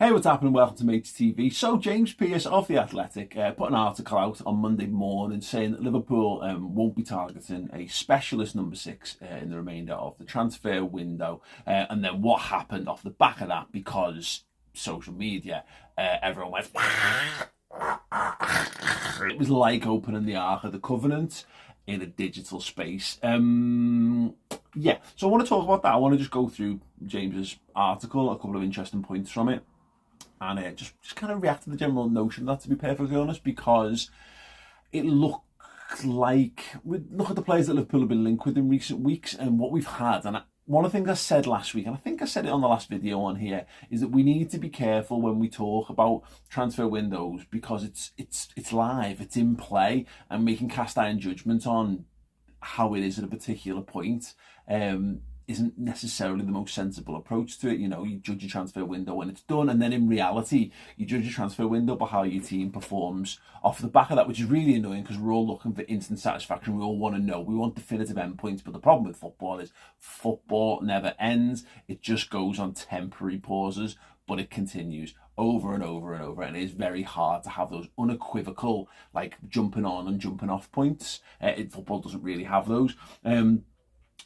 Hey, what's happening? Welcome to Mates TV. So, James Pearce of The Athletic put an article out on Monday morning saying that Liverpool won't be targeting a specialist number 6 in the remainder of the transfer window. And then what happened off the back of that, because social media, everyone went... It was like opening the Ark of the Covenant in a digital space. Yeah, so I want to talk about that. I want to just go through James's article, a couple of interesting points from it, and just kind of react to the general notion of that, to be perfectly honest, because it looks like, look at the players that Liverpool have been linked with in recent weeks and what we've had. And one of the things I said last week, and I think I said it on the last video on here, is that we need to be careful when we talk about transfer windows, because it's live, it's in play, and we can cast iron judgment on how it is at a particular point isn't necessarily the most sensible approach to it. You know, you judge your transfer window when it's done, and then in reality, you judge your transfer window by how your team performs off the back of that, which is really annoying because we're all looking for instant satisfaction. We all want to know. We want definitive endpoints, but the problem with football is football never ends. It just goes on temporary pauses, but it continues over and over and over, and it is very hard to have those unequivocal, like, jumping on and jumping off points. Football doesn't really have those.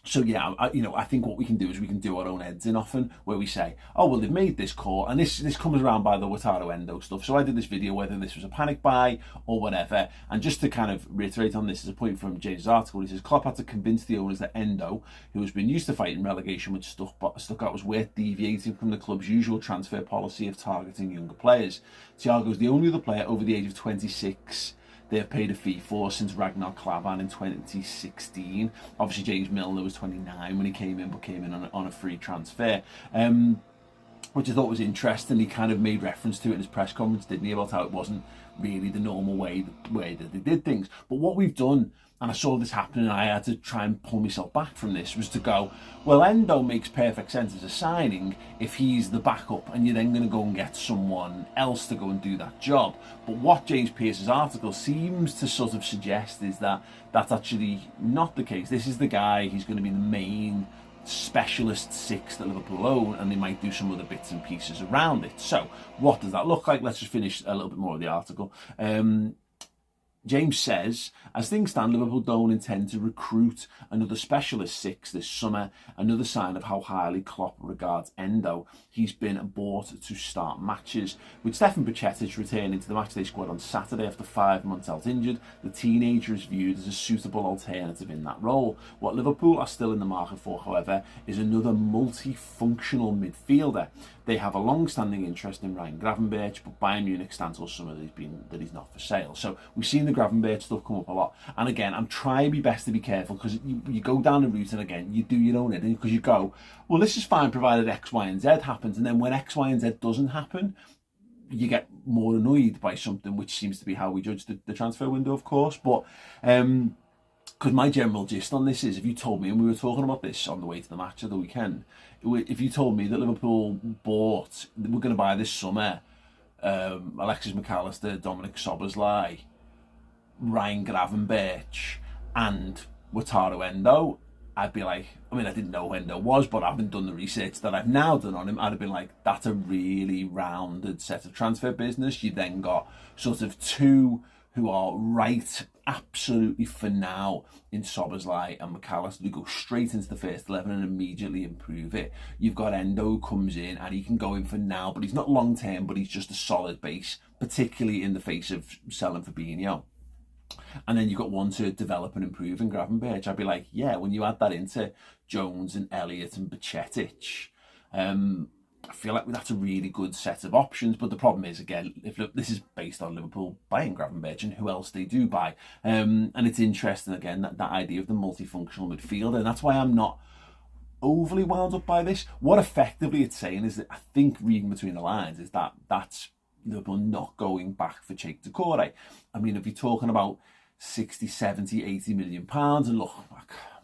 So yeah, I think what we can do is we can do our own heads in often, where we say, oh, well, they've made this call, and this comes around by the Wataru Endo stuff. So I did this video whether this was a panic buy or whatever, and just to kind of reiterate on this, as a point from James' article, he says Klopp had to convince the owners that Endo, who has been used to fighting relegation with stuck out, was worth deviating from the club's usual transfer policy of targeting younger players. Thiago's the only other player over the age of 26 they have paid a fee for since Ragnar Klavan in 2016. Obviously, James Milner was 29 when he came in, but came in on a free transfer, which I thought was interesting. He kind of made reference to it in his press conference, didn't he, about how it wasn't really the normal way that they did things. But what we've done, and I saw this happening, and I had to try and pull myself back from this, was to go, well, Endo makes perfect sense as a signing if he's the backup, and you're then going to go and get someone else to go and do that job. But what James Pearce's article seems to sort of suggest is that that's actually not the case. This is the guy, he's going to be the main specialist 6 that Liverpool own, and they might do some other bits and pieces around it. So what does that look like? Let's just finish a little bit more of the article. James says, as things stand, Liverpool don't intend to recruit another specialist 6 this summer. Another sign of how highly Klopp regards Endo. He's been bought to start matches. With Stefan Bajcetic returning to the matchday squad on Saturday after 5 months out injured, the teenager is viewed as a suitable alternative in that role. What Liverpool are still in the market for, however, is another multifunctional midfielder. They have a long-standing interest in Ryan Gravenberch, but Bayern Munich stands all summer that he's not for sale. So we've seen the Gravenberch stuff come up a lot. And again, I'm trying my best to be careful, because you go down the route, and again, you do your own editing, because you go, well, this is fine provided X, Y, and Z happens. And then when X, Y, and Z doesn't happen, you get more annoyed by something, which seems to be how we judge the transfer window, of course. But because my general gist on this is, if you told me, and we were talking about this on the way to the match of the weekend, if you told me that Liverpool we're going to buy this summer Alexis McAllister, Dominic Szoboszlai, Ryan Gravenberch and Wataru Endo, I'd be like, I mean, I didn't know who Endo was, but I haven't done the research that I've now done on him. I'd have been like, that's a really rounded set of transfer business. You then got sort of 2 who are right absolutely for now in Szoboszlai and McAllister, who go straight into the first 11 and immediately improve it. You've got Endo who comes in, and he can go in for now, but he's not long term, but he's just a solid base, particularly in the face of selling Fabinho. And then you've got one to develop and improve in Gravenberch. I'd be like, yeah, when you add that into Jones and Elliott and Bajcetic, I feel like that's a really good set of options. But the problem is, again, if this is based on Liverpool buying Gravenberch and who else they do buy. And it's interesting, again, that idea of the multifunctional midfielder. And that's why I'm not overly wound up by this. What effectively it's saying is that, I think, reading between the lines, is that that's Liverpool not going back for Cheikh Doucouré. I mean, if you're talking about 60, 70, 80 million pounds, and look,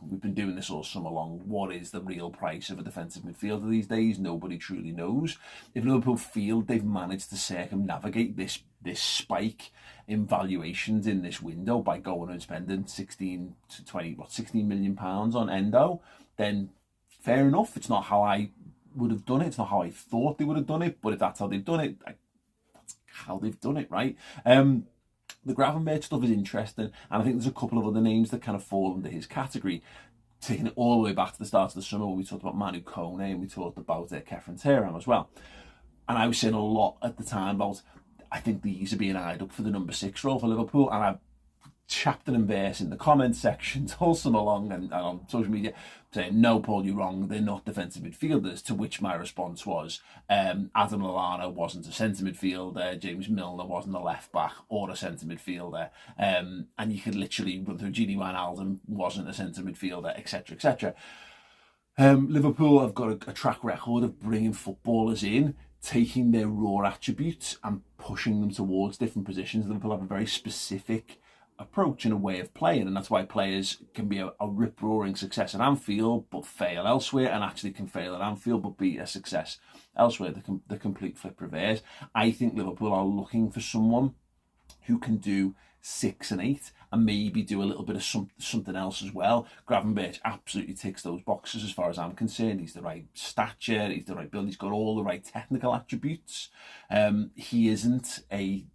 we've been doing this all summer long, what is the real price of a defensive midfielder these days? Nobody truly knows. If Liverpool feel they've managed to circumnavigate this spike in valuations in this window by going and spending 16 to 20, 16 million pounds on Endo, then fair enough. It's not how I would have done it. It's not how I thought they would have done it, but if that's how they've done it, that's how they've done it, right? The gravenberch stuff is interesting, and I think there's a couple of other names that kind of fall under his category. Taking it all the way back to the start of the summer, when we talked about Manu Kone and we talked about Kefren Turam as well. And I was saying a lot at the time about, I think these are being eyed up for the number 6 role for Liverpool, and I've chapter and verse in the comments section all summer long and on social media saying, no, Paul, you're wrong, they're not defensive midfielders, to which my response was, Adam Lallana wasn't a centre midfielder, James Milner wasn't a left back or a centre midfielder, and you could literally run through Gini Wijnaldum wasn't a centre midfielder, etc, etc. Liverpool have got a track record of bringing footballers in, taking their raw attributes and pushing them towards different positions. Liverpool have a very specific approach and a way of playing, and that's why players can be a rip-roaring success at Anfield but fail elsewhere, and actually can fail at Anfield but be a success elsewhere. The complete flip reverse. I think Liverpool are looking for someone who can do 6 and 8 and maybe do a little bit of something else as well. Gravenberch absolutely ticks those boxes as far as I'm concerned. He's the right stature, he's the right build, he's got all the right technical attributes. He isn't a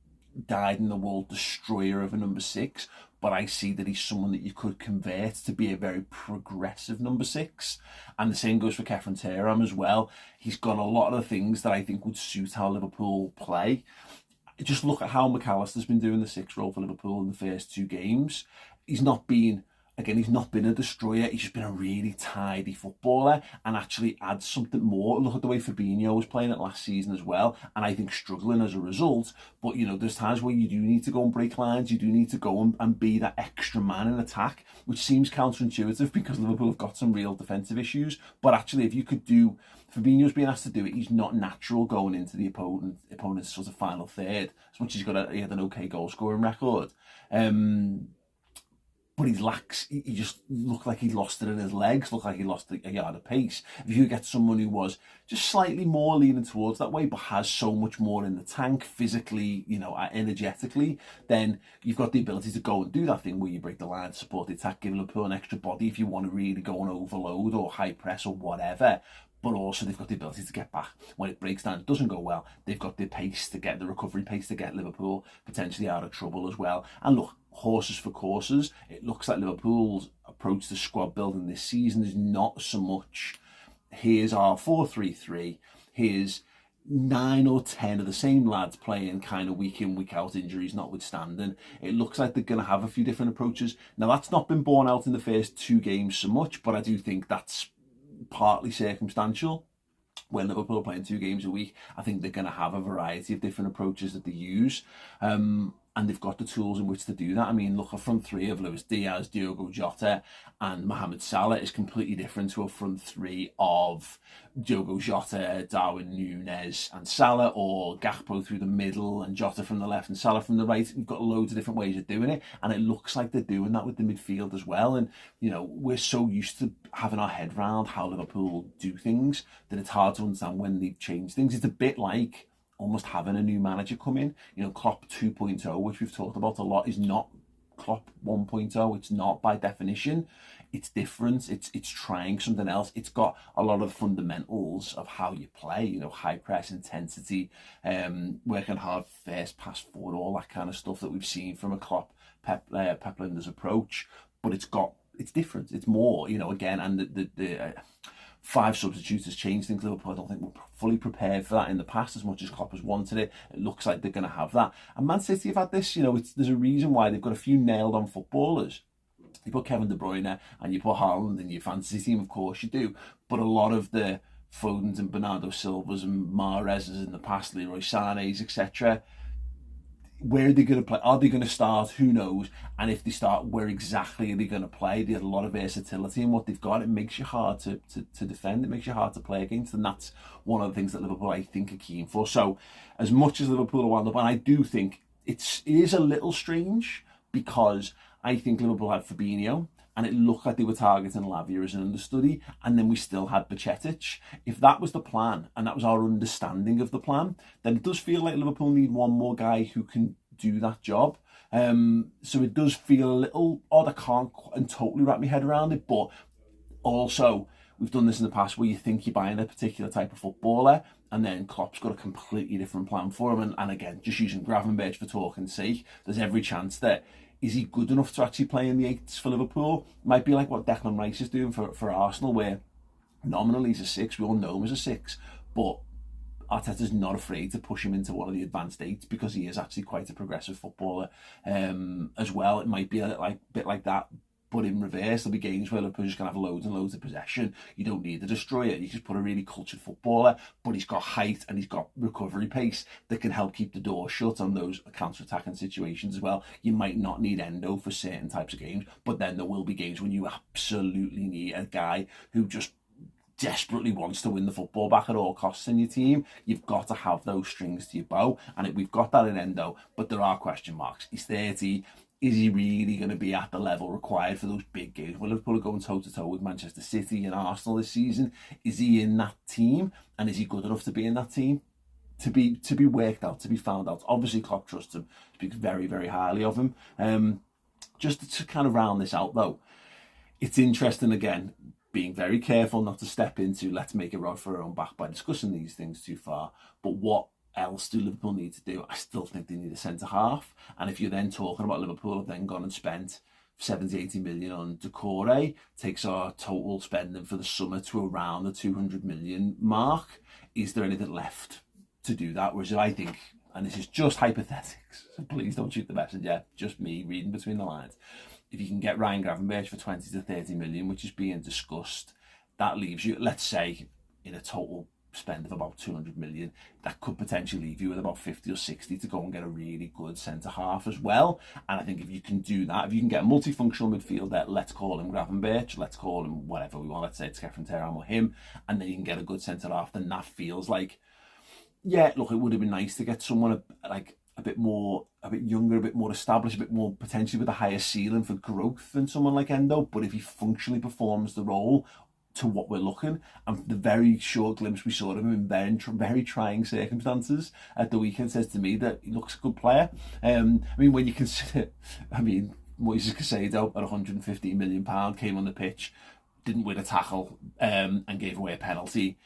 dyed-in-the-wool destroyer of a number 6, but I see that he's someone that you could convert to be a very progressive number 6. And the same goes for Kefren Turam as well. He's got a lot of the things that I think would suit how Liverpool play. Just look at how McAllister's been doing the 6 role for Liverpool in the first 2 games. He's not been a destroyer, he's just been a really tidy footballer and actually adds something more. Look at the way Fabinho was playing it last season as well, and I think struggling as a result. But, you know, there's times where you do need to go and break lines, you do need to go and be that extra man in attack, which seems counterintuitive because Liverpool have got some real defensive issues. But actually, if you could do, Fabinho's being asked to do it, he's not natural going into the opponent's sort of final third, as much as he had an okay goal scoring record. But he just looked like he lost it in his legs, looked like he lost a yard of pace. If you get someone who was just slightly more leaning towards that way, but has so much more in the tank physically, you know, energetically, then you've got the ability to go and do that thing where you break the line, support the attack, give Liverpool an extra body if you want to really go and overload or high press or whatever. But also they've got the ability to get back when it breaks down. It doesn't go well. They've got the pace to get the recovery pace to get Liverpool potentially out of trouble as well. And look, horses for courses. It looks like Liverpool's approach to squad building this season is not so much, here's our 4-3-3, here's 9 or 10 of the same lads playing kind of week in, week out, injuries notwithstanding. It looks like they're going to have a few different approaches. Now, that's not been borne out in the first 2 games so much, but I do think that's partly circumstantial. When Liverpool are playing 2 games a week, I think they're going to have a variety of different approaches that they use. And they've got the tools in which to do that. I mean, look, a front 3 of Luis Diaz, Diogo Jota and Mohamed Salah is completely different to a front 3 of Diogo Jota, Darwin Núñez and Salah, or Gakpo through the middle and Jota from the left and Salah from the right. We've got loads of different ways of doing it, and it looks like they're doing that with the midfield as well. And, you know, we're so used to having our head round how Liverpool do things that it's hard to understand when they've changed things. It's a bit like almost having a new manager come in. You know, Klopp 2.0, which we've talked about a lot, is not Klopp 1.0. It's not by definition. It's different. It's trying something else. It's got a lot of fundamentals of how you play, you know, high press, intensity, working hard, first pass forward, all that kind of stuff that we've seen from a Klopp, Pep Linder's approach. But it's different. It's more, you know, again, and the 5 substitutes has changed things. Liverpool, I don't think, we're fully prepared for that in the past as much as Klopp has wanted it. It looks like they're going to have that. And Man City have had this, you know, there's a reason why they've got a few nailed-on footballers. You put Kevin De Bruyne and you put Haaland in your fantasy team, of course you do. But a lot of the Fodens and Bernardo Silvas and Mahrez's in the past, Leroy Sané's, etc., where are they going to play? Are they going to start? Who knows? And if they start, where exactly are they going to play? They have a lot of versatility in what they've got. It makes you hard to defend. It makes you hard to play against. And that's one of the things that Liverpool, I think, are keen for. So as much as Liverpool are wound up, and I do think it is a little strange, because I think Liverpool had Fabinho, and it looked like they were targeting Lavia as an understudy, and then we still had Bajcetic. If that was the plan, and that was our understanding of the plan, then it does feel like Liverpool need one more guy who can do that job. So it does feel a little odd. I can't totally wrap my head around it, but also we've done this in the past where you think you're buying a particular type of footballer and then Klopp's got a completely different plan for him. And again, just using Gravenberch for talking's sake, there's every chance that is he good enough to actually play in the eights for Liverpool? Might be like what Declan Rice is doing for Arsenal, where nominally he's a 6, we all know him as a 6, but Arteta's not afraid to push him into one of the advanced eights because he is actually quite a progressive footballer as well. It might be a bit like that, but in reverse, there'll be games where Liverpool's just going to have loads and loads of possession. You don't need to destroy it. You just put a really cultured footballer, but he's got height and he's got recovery pace that can help keep the door shut on those counter-attacking situations as well. You might not need Endo for certain types of games, but then there will be games when you absolutely need a guy who just desperately wants to win the football back at all costs in your team. You've got to have those strings to your bow, and we've got that in Endo, but there are question marks. He's 30. Is he really going to be at the level required for those big games? Will Liverpool are going toe-to-toe with Manchester City and Arsenal this season? Is he in that team, and is he good enough to be in that team? To be worked out, to be found out. Obviously, Klopp trusts him, speaks very, very highly of him. Just to kind of round this out, though, it's interesting, again, being very careful not to step into let's make it right for our own back by discussing these things too far. But what else do Liverpool need to do? I still think they need a centre-half. And if you're then talking about Liverpool have then gone and spent 70-80 million on Decore, takes our total spending for the summer to around the 200 million mark, is there anything left to do that? Whereas I think, and this is just hypothetics, so please don't shoot the messenger, just me reading between the lines, if you can get Ryan Gravenberch for 20 to 30 million, which is being discussed, that leaves you, let's say, in a total spend of about 200 million, that could potentially leave you with about 50 or 60 to go and get a really good centre-half as well. And I think if you can do that, if you can get a multifunctional midfielder, let's call him Gravenberch, let's call him whatever we want, let's say it's Kefren Terham or him, and then you can get a good centre-half, then that feels like, yeah, look, it would have been nice to get someone like a bit younger, a bit more established, a bit more potentially with a higher ceiling for growth than someone like Endo. But if he functionally performs the role to what we're looking, and the very short glimpse we saw of him in very trying circumstances at the weekend says to me that he looks a good player. I mean, when you consider, Moises Caicedo at £150 million came on the pitch, didn't win a tackle, and gave away a penalty.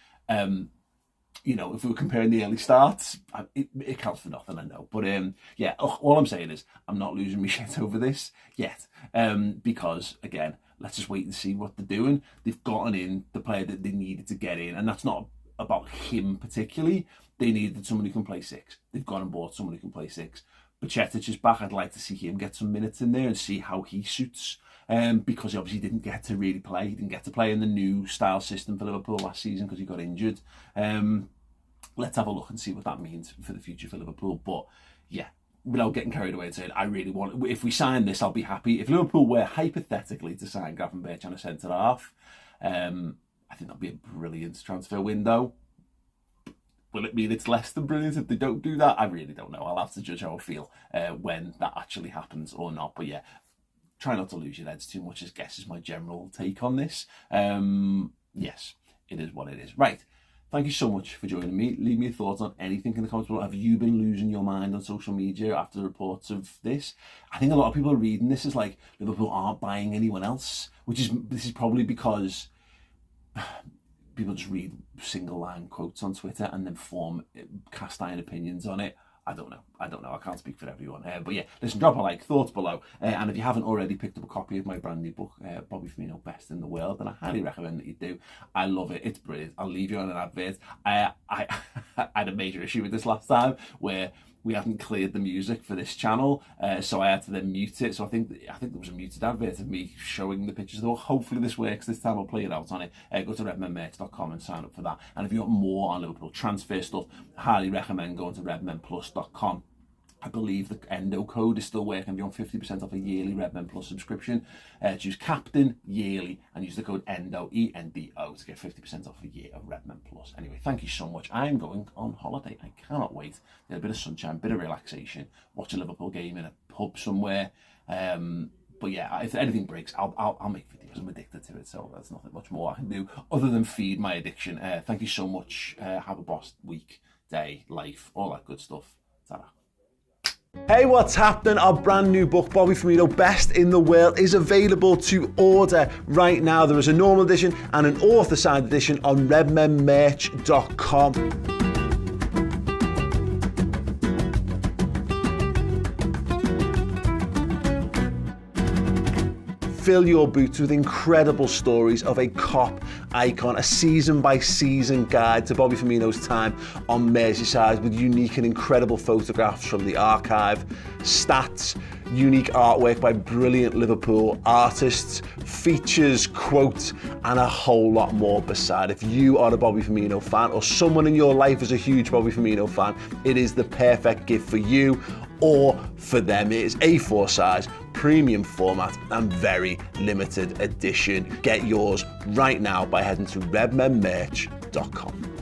If we were comparing the early starts, it counts for nothing, I know. But yeah, all I'm saying is I'm not losing my shit over this yet. Because, again, let's just wait and see what they're doing. They've gotten in the player that they needed to get in, and that's not about him particularly. They needed someone who can play 6. They've gone and bought someone who can play 6. Bajcetic is back. I'd like to see him get some minutes in there and see how he suits. Because he obviously didn't get to really play. He didn't get to play in the new style system for Liverpool last season because he got injured. Let's have a look and see what that means for the future for Liverpool. But yeah, without getting carried away and saying, I really want, if we sign this, I'll be happy. If Liverpool were hypothetically to sign Gravenberch on a centre-half, I think that'd be a brilliant transfer window. Will it mean it's less than brilliant if they don't do that? I really don't know. I'll have to judge how I feel when that actually happens or not. But yeah, try not to lose your heads too much, I guess is my general take on this. Yes, it is what it is. Right. Thank you so much for joining me. Leave me your thoughts on anything in the comments below. Have you been losing your mind on social media after the reports of this? I think a lot of people are reading this as like Liverpool aren't buying anyone else, this is probably because people just read single line quotes on Twitter and then form cast iron opinions on it. I don't know. I can't speak for everyone. But yeah, listen, drop a like, thoughts below. And if you haven't already picked up a copy of my brand new book, Bobby Firmino Best in the World, then I highly recommend that you do. I love it. It's brilliant. I'll leave you on an advert. I had a major issue with this last time where we hadn't cleared the music for this channel, so I had to then mute it. So I think there was a muted advert of me showing the pictures. Though hopefully this works this time. I'll play it out on it. Go to redmenmerch.com and sign up for that. And if you want more on Liverpool transfer stuff, highly recommend going to redmenplus.com. I believe the Endo code is still working. If you want 50% off a yearly Redmen Plus subscription, choose Captain Yearly and use the code ENDO, E-N-D-O, to get 50% off a year of Redmen Plus. Anyway, thank you so much. I'm going on holiday. I cannot wait. Get a bit of sunshine, bit of relaxation, watch a Liverpool game in a pub somewhere. But yeah, if anything breaks, I'll make videos. I'm addicted to it, so there's nothing much more I can do other than feed my addiction. Thank you so much. Have a boss week, day, life, all that good stuff. Ta-ra. Hey, what's happening? Our brand new book, Bobby Firmino, Best in the World, is available to order right now. There is a normal edition and an author-signed edition on gravenberch.com. Fill your boots with incredible stories of a Kop icon, a season-by-season guide to Bobby Firmino's time on Merseyside with unique and incredible photographs from the archive, stats, unique artwork by brilliant Liverpool artists, features, quotes, and a whole lot more beside. If you are a Bobby Firmino fan or someone in your life is a huge Bobby Firmino fan, it is the perfect gift for you or for them. It is A4 size, premium format, and very limited edition. Get yours right now by heading to redmenmerch.com.